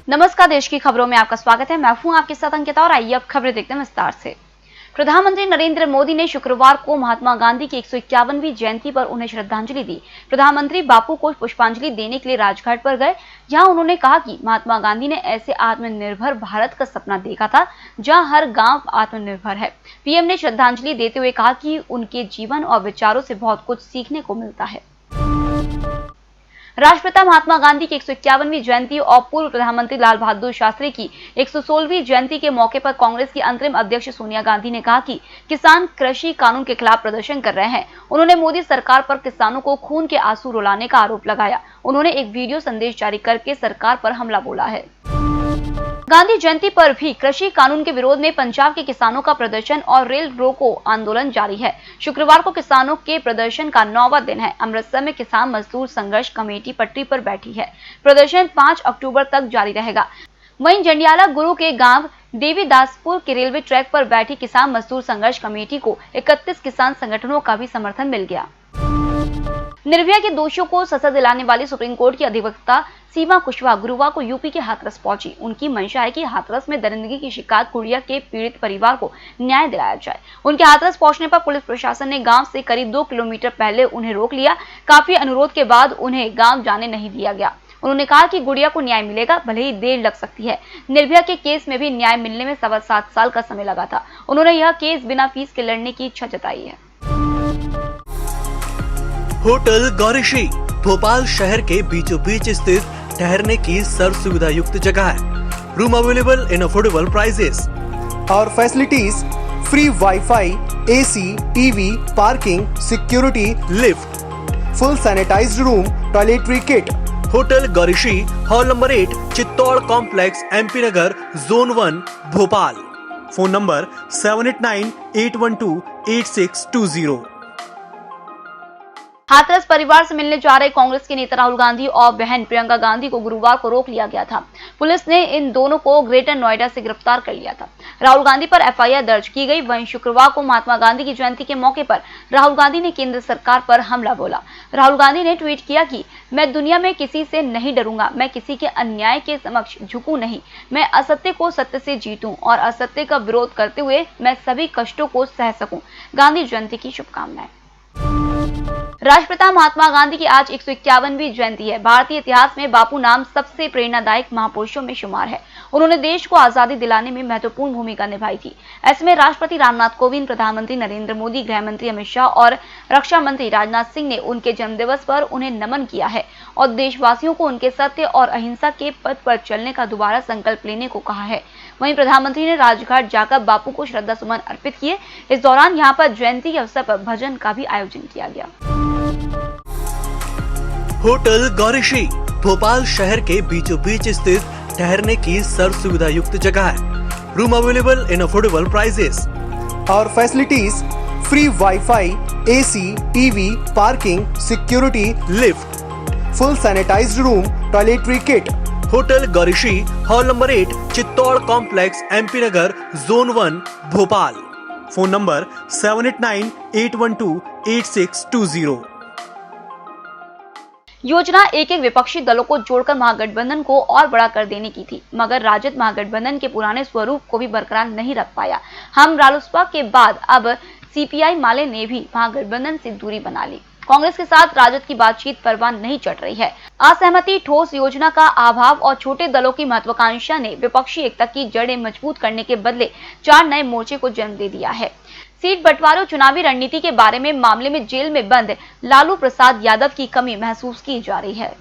नमस्कार, देश की खबरों में आपका स्वागत है। मैं हूं आपके साथ अंकिता और आइए अब खबरें देखते हैं विस्तार से। प्रधानमंत्री नरेंद्र मोदी ने शुक्रवार को महात्मा गांधी की 151वीं जयंती पर उन्हें श्रद्धांजलि दी। प्रधानमंत्री बापू को पुष्पांजलि देने के लिए राजघाट पर गए, जहां उन्होंने कहा कि महात्मा गांधी ने ऐसे आत्मनिर्भर भारत का सपना देखा था जहां हर गांव आत्मनिर्भर है। पीएम ने श्रद्धांजलि देते हुए कहा कि उनके जीवन और विचारों से बहुत कुछ सीखने को मिलता है। राष्ट्रपिता महात्मा गांधी की 151वीं जयंती और पूर्व प्रधानमंत्री लाल बहादुर शास्त्री की 116वीं जयंती के मौके पर कांग्रेस की अंतरिम अध्यक्ष सोनिया गांधी ने कहा कि किसान कृषि कानून के खिलाफ प्रदर्शन कर रहे हैं। उन्होंने मोदी सरकार पर किसानों को खून के आंसू रुलाने का आरोप लगाया। उन्होंने एक वीडियो संदेश जारी करके सरकार पर हमला बोला है। गांधी जयंती पर भी कृषि कानून के विरोध में पंजाब के किसानों का प्रदर्शन और रेल रोको आंदोलन जारी है। शुक्रवार को किसानों के प्रदर्शन का 9वां दिन है। अमृतसर में किसान मजदूर संघर्ष कमेटी पटरी पर बैठी है। प्रदर्शन 5 अक्टूबर तक जारी रहेगा। वहीं जंडियाला गुरु के गांव देवीदासपुर के रेलवे ट्रैक पर बैठी किसान मजदूर संघर्ष कमेटी को 31 किसान संगठनों का भी समर्थन मिल गया। निर्भया के दोषियों को सजा दिलाने वाली सुप्रीम कोर्ट की अधिवक्ता सीमा कुशवाहा गुरुवार को यूपी के हाथरस पहुंची। उनकी मंशा है कि हाथरस में दरिंदगी की शिकायत गुड़िया के पीड़ित परिवार को न्याय दिलाया जाए। उनके हाथरस पहुंचने पर पुलिस प्रशासन ने गांव से करीब 2 किलोमीटर पहले उन्हें रोक लिया। काफी अनुरोध के बाद उन्हें गांव जाने नहीं दिया गया। उन्होंने कहा कि गुड़िया को न्याय मिलेगा, भले ही देर लग सकती है। निर्भया के केस में भी न्याय मिलने में 7.25 साल का समय लगा था। उन्होंने यह केस बिना फीस के लड़ने की इच्छा जताई है। होटल गौरीश्री भोपाल शहर के बीचों बीच स्थित ठहरने की सर्व सुविधा युक्त जगह है। Room available in affordable prices और facilities free wifi, AC, TV, parking, security, lift, full sanitised room, toiletry kit. Hotel Gaurishree, hall number 8, Chittor complex, MP Nagar, zone 1, Bhopal. Phone number 7898128620। Hathras परिवार से मिलने जा रहे कांग्रेस के नेता राहुल गांधी और बहन प्रियंका गांधी को गुरुवार को रोक लिया गया था। पुलिस ने इन दोनों को ग्रेटर नोएडा से गिरफ्तार कर लिया था। राहुल गांधी पर एफआईआर दर्ज की गई। वहीं शुक्रवार को महात्मा गांधी की जयंती के मौके पर राहुल गांधी ने केंद्र सरकार पर हमला बोला। राहुल गांधी ने ट्वीट किया कि मैं दुनिया में किसी से नहीं डरूंगा, मैं किसी के अन्याय के समक्ष झुकूं नहीं, मैं असत्य को सत्य से जीतूं और असत्य का विरोध करते हुए मैं सभी कष्टों को सह सकूं। गांधी जयंती की शुभकामनाएं। राष्ट्रपिता महात्मा गांधी की आज 151वीं जयंती है। भारतीय इतिहास में बापू नाम सबसे प्रेरणादायक महापुरुषों में शुमार है। उन्होंने देश को आजादी दिलाने में महत्वपूर्ण भूमिका निभाई थी। ऐसे में राष्ट्रपति रामनाथ कोविंद, प्रधानमंत्री नरेंद्र मोदी, गृह मंत्री अमित शाह और रक्षा मंत्री राजनाथ सिंह ने उनके जन्मदिवस पर उन्हें नमन किया है और देशवासियों को उनके सत्य और अहिंसा के पथ पर चलने का दोबारा संकल्प लेने को कहा है। वहीं प्रधानमंत्री ने राजघाट जाकर बापू को श्रद्धा सुमन अर्पित किए। इस दौरान यहां पर जयंती के अवसर पर भजन का भी आयोजन किया गया। होटल गौरीश्री भोपाल शहर के बीचों बीच स्थित ठहरने की सर्व सुविधा युक्त जगह है। Room available in affordable prices और facilities free wifi, AC, TV, parking, security, lift, full sanitised room, toiletry kit. Hotel Gaurishree, hall number 8, Chittor complex, MP Nagar, zone 1, Bhopal. Phone number 7898128620। योजना एक विपक्षी दलों को जोड़कर महागठबंधन को और बड़ा कर देने की थी, मगर राजद महागठबंधन के पुराने स्वरूप को भी बरकरार नहीं रख पाया। हम रालोसपा के बाद अब सीपीआई माले ने भी महागठबंधन से दूरी बना ली। कांग्रेस के साथ राजद की बातचीत परवाह नहीं चढ़ रही है। असहमति, ठोस योजना का अभाव और छोटे दलों की महत्वाकांक्षा ने विपक्षी एकता की जड़ें मजबूत करने के बदले 4 नए मोर्चे को जन्म दे दिया है। सीट बंटवारों, चुनावी रणनीति के बारे में मामले में जेल में बंद लालू प्रसाद यादव की कमी महसूस की जा रही है।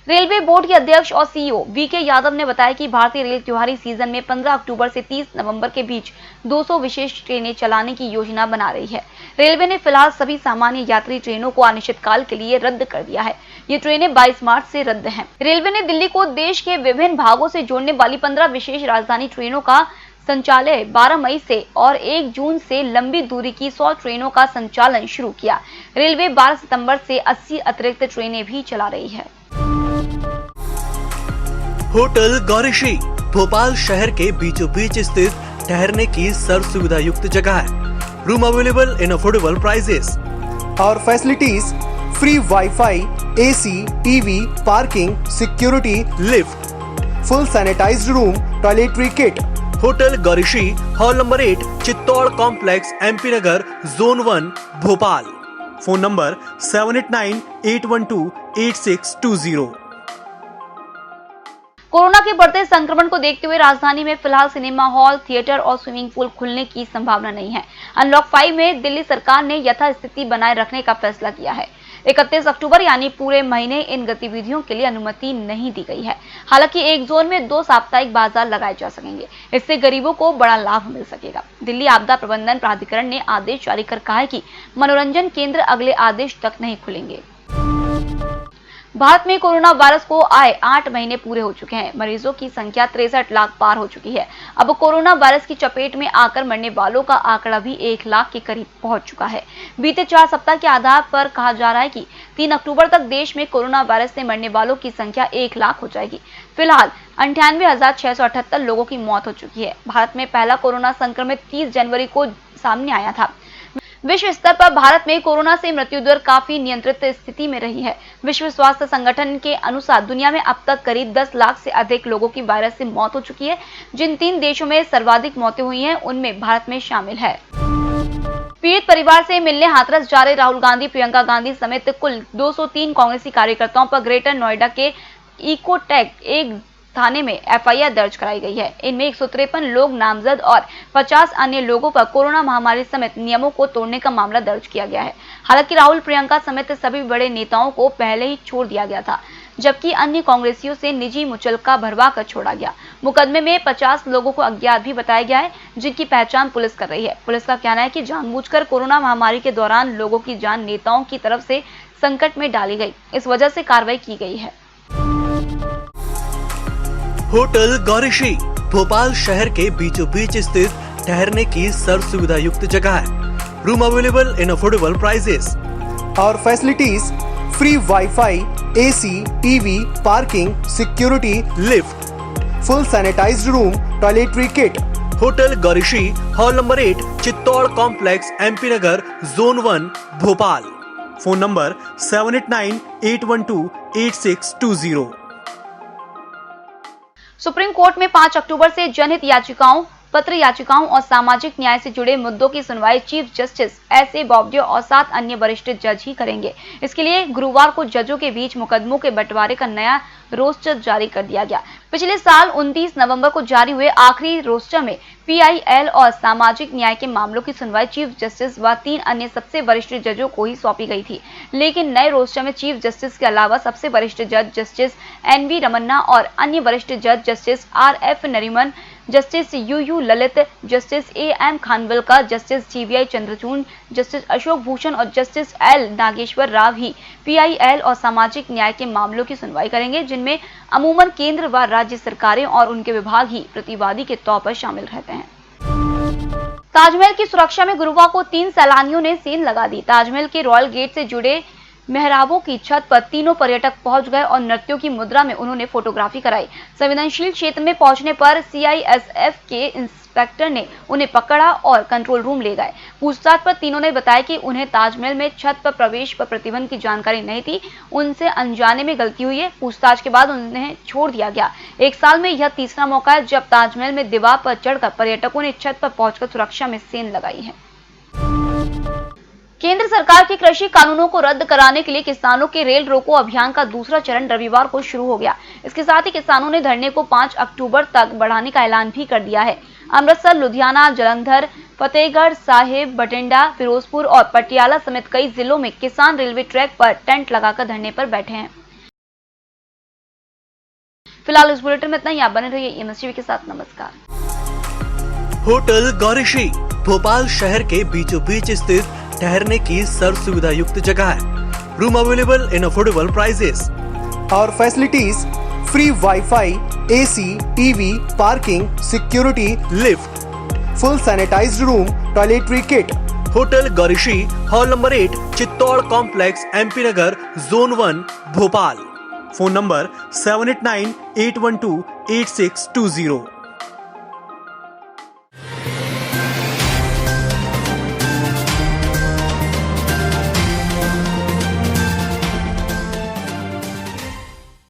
रेलवे बोर्ड के अध्यक्ष और सीईओ वीके यादव ने बताया कि भारतीय रेल त्योहारी सीजन में 15 अक्टूबर से 30 नवंबर के बीच 200 विशेष ट्रेनें चलाने की योजना बना रही है। रेलवे ने फिलहाल सभी सामान्य यात्री ट्रेनों को अनिश्चितकाल के लिए रद्द कर दिया है। ये ट्रेनें 22 मार्च से रद्द हैं। रेलवे ने दिल्ली को देश के विभिन्न भागों से जोड़ने वाली 15 विशेष राजधानी ट्रेनों का संचालन 12 मई से और 1 जून से लंबी दूरी की 100 ट्रेनों का संचालन शुरू किया। रेलवे 12 सितंबर से 80 अतिरिक्त ट्रेनें भी चला रही है। होटल गौरीश्री भोपाल शहर के बीचों बीच स्थित ठहरने की सर्व सुविधा युक्त जगह है। Room available in affordable prices और facilities free wifi, AC, TV, parking, security, lift, full sanitized room, toiletry kit. Hotel Gaurishi, hall number 8, Chittor complex, MP Nagar, zone 1, Bhopal. Phone number 7898128620। Corona के बढ़ते संक्रमण को देखते हुए राजधानी में फिलहाल सिनेमा हॉल, थिएटर और स्विमिंग पूल खुलने की संभावना नहीं है। अनलॉक 5 में दिल्ली सरकार ने यथास्थिति बनाए रखने का फैसला किया है। 31 अक्टूबर यानी पूरे महीने इन गतिविधियों के लिए अनुमति नहीं दी गई है। हालांकि एक जोन में 2 साप्ताहिक बाजार लगाए जा सकेंगे। इससे गरीबों को बड़ा लाभ मिल सकेगा। दिल्ली आपदा प्रबंधन प्राधिकरण ने आदेश जारी कर कहा है कि मनोरंजन केंद्र अगले आदेश तक नहीं खुलेंगे। भारत में कोरोना वायरस को आए 8 महीने पूरे हो चुके हैं। मरीजों की संख्या 63 लाख पार हो चुकी है। अब कोरोना वायरस की चपेट में आकर मरने वालों का आंकड़ा भी 1 लाख के करीब पहुंच चुका है। बीते 4 सप्ताह के आधार पर कहा जा रहा है कि 3 अक्टूबर तक देश में कोरोना वायरस से मरने वालों की संख्या 1 लाख हो जाएगी। फिलहाल 98,678 लोगों की मौत हो चुकी है। भारत में पहला कोरोना संक्रमित 30 जनवरी को सामने आया था। विश्व स्तर पर भारत में कोरोना से मृत्यु दर काफी नियंत्रित स्थिति में रही है। विश्व स्वास्थ्य संगठन के अनुसार दुनिया में अब तक करीब 10 लाख से अधिक लोगों की वायरस से मौत हो चुकी है। जिन 3 देशों में सर्वाधिक मौतें हुई हैं, उनमें भारत में शामिल है। पीड़ित परिवार से मिलने हाथरस जा रहे राहुल गांधी, प्रियंका गांधी समेत कुल 203 कांग्रेसी कार्यकर्ताओं पर ग्रेटर नोएडा के इकोटेक एक थाने में FIR दर्ज कराई गई है। इनमें 153 लोग नामजद और 50 अन्य लोगों पर कोरोना महामारी समेत नियमों को तोड़ने का मामला दर्ज किया गया है। हालांकि राहुल, प्रियंका समेत सभी बड़े नेताओं को पहले ही छोड़ दिया गया था, जबकि अन्य कांग्रेसियों से निजी मुचलका भरवा कर छोड़ा गया। मुकदमे में 50 लोगों को अज्ञात भी बताया गया है, जिनकी पहचान पुलिस कर रही है। पुलिस का कहना है कि जानबूझकर कोरोना महामारी के दौरान लोगों की जान नेताओं की तरफ से संकट में डाली गई, इस वजह से कार्रवाई की गई है। होटल गौरीशी भोपाल शहर के बीचों बीच स्थित ठहरने की सर्व सुविधा युक्त जगह है। Room available in affordable prices. और facilities free wifi, AC, TV, parking, security, lift, full sanitised room, toiletry kit. Hotel Gaurishi, hall number 8, Chittor complex, MP Nagar, zone 1, Bhopal. Phone number 7898128620। Supreme court में 5 अक्टूबर से जनहित याचिकाओं, पत्र याचिकाओं और सामाजिक न्याय से जुड़े मुद्दों की सुनवाई चीफ जस्टिस S.A. बोबडे और 7 अन्य वरिष्ठ जज ही करेंगे। इसके लिए गुरुवार को जजों के बीच मुकदमों के बंटवारे का नया रोस्टर जारी कर दिया गया। पिछले साल 29 नवंबर को जारी हुए आखिरी रोस्टर में PIL और सामाजिक न्याय के मामलों की सुनवाई चीफ जस्टिस व 3 अन्य सबसे वरिष्ठ जजों को ही सौंपी गई थी। लेकिन नए रोस्टर में चीफ जस्टिस के अलावा सबसे वरिष्ठ जज जस्टिस NV रमन्ना और अन्य वरिष्ठ जज justice RF Nariman, justice UU Lalit, justice AM Khanwilkar, justice TVI Chandrachud, justice Ashok Bhushan और जस्टिस L नागेश्वर राव ही PIL और सामाजिक न्याय के मामलों की सुनवाई करेंगे, जिनमें अमूमन केंद्र व राज्य सरकारें और उनके विभाग ही प्रतिवादी के तौर पर शामिल रहते हैं। ताजमहल की सुरक्षा में गुरुवार को 3 सैलानियों ने सेंध लगा दी। ताजमहल के रॉयल गेट से जुड़े मेहराबों की छत पर तीनों पर्यटक पहुंच गए और नृत्यों की मुद्रा में उन्होंने फोटोग्राफी कराई। संवेदनशील क्षेत्र में पहुंचने पर CISF के इंस्पेक्टर ने उन्हें पकड़ा और कंट्रोल रूम ले गए। पूछताछ पर तीनों ने बताया कि उन्हें ताजमहल में छत पर प्रवेश पर प्रतिबंध की जानकारी नहीं थी, उनसे अनजाने में गलती हुई है। पूछताछ के बाद उन्हें छोड़ दिया गया। 1 साल में यह तीसरा मौका है जब ताजमहल में दीवार पर चढ़कर पर्यटकों ने छत पर पहुंचकर सुरक्षा में सेंध लगाई है। केंद्र सरकार के कृषि कानूनों को रद्द कराने के लिए किसानों के रेल रोको अभियान का दूसरा चरण रविवार को शुरू हो गया। इसके साथ ही किसानों ने धरने को 5 अक्टूबर तक बढ़ाने का ऐलान भी कर दिया है। अमृतसर, लुधियाना, जालंधर, फतेहगढ़ साहिब, बठिंडा, फिरोजपुर और पटियाला समेत कई जिलों में किसान रेलवे ट्रैक पर टेंट लगाकर धरने पर बैठे हैं। फिलहाल इस बुलेटिन में इतना ही। आप बने रहिए MSTV के साथ। नमस्कार। होटल गौरीशी भोपाल शहर के बीचों बीच स्थित ठहरने की सर्व सुविधा युक्त जगह है। Room available in affordable prices. और facilities free wifi, AC, TV, parking, security, lift, full sanitised room, toiletry kit. Hotel Gaurishi, hall number 8, Chittor complex, MP Nagar, zone 1, Bhopal. Phone number 7898128620।